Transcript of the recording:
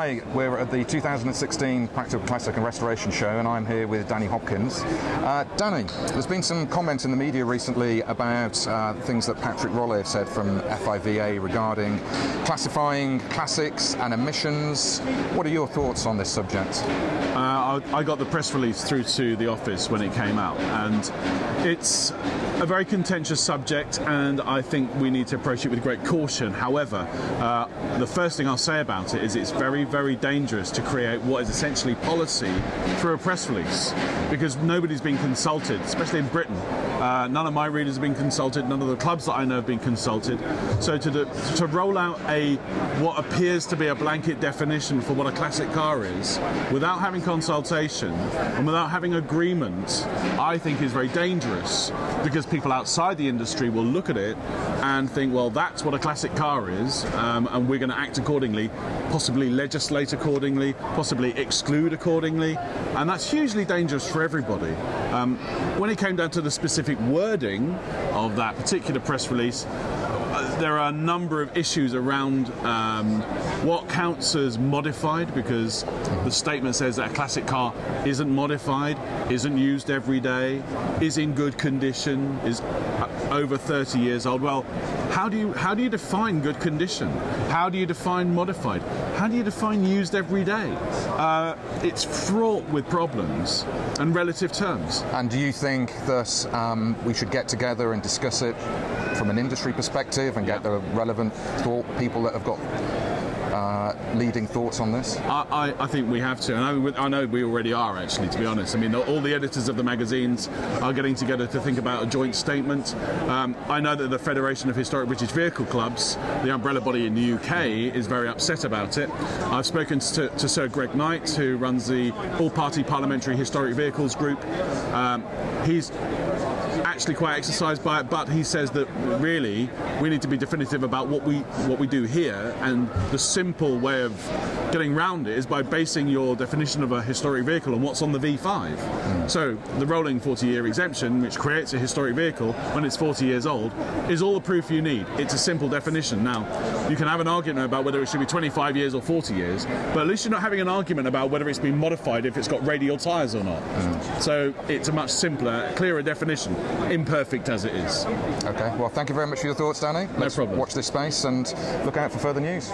Hi, we're at the 2016 Practical Classic and Restoration Show, and I'm here with Danny Hopkins. Danny, there's been some comments in the media recently about things that Patrick Rollier said from FIVA regarding classifying classics and emissions. What are your thoughts on this subject? I got the press release through to the office when it came out, and it's a very contentious subject, and I think we need to approach it with great caution. However, the first thing I'll say about it is it's very, very dangerous to create what is essentially policy through a press release, because nobody's been consulted, especially in Britain. None of my readers have been consulted, none of the clubs that I know have been consulted. So to roll out what appears to be a blanket definition for what a classic car is, without having consultation and without having agreement, I think is very dangerous, because people outside the industry will look at it and think, well, that's what a classic car is, and we're going to act accordingly, possibly legislate accordingly, possibly exclude accordingly, and that's hugely dangerous for everybody. When it came down to the specific wording of that particular press release, there are a number of issues around what counts as modified, because the statement says that a classic car isn't modified, isn't used every day, is in good condition, is over 30 years old. Well, how do you define good condition? How do you define modified? How do you define used every day? It's fraught with problems and relative terms. And do you think that we should get together and discuss it from an industry perspective and get the relevant people that have got leading thoughts on this? I think we have to, and I know we already are, actually, to be honest. I mean, all the editors of the magazines are getting together to think about a joint statement. I know that the Federation of Historic British Vehicle Clubs, the umbrella body in the UK, is very upset about it. I've spoken to Sir Greg Knight, who runs the All-Party Parliamentary Historic Vehicles Group. He's actually quite exercised by it, but he says that really we need to be definitive about what we do here, and the simple way of getting around it is by basing your definition of a historic vehicle on what's on the V5. So the rolling 40-year exemption, which creates a historic vehicle when it's 40 years old, is all the proof you need. It's a simple definition. Now, you can have an argument about whether it should be 25 years or 40 years, but at least you're not having an argument about whether it's been modified if it's got radial tyres or not. So it's a much simpler, clearer definition, imperfect as it is. Okay, well, thank you very much for your thoughts, Danny. No problem. Watch this space and look out for further news.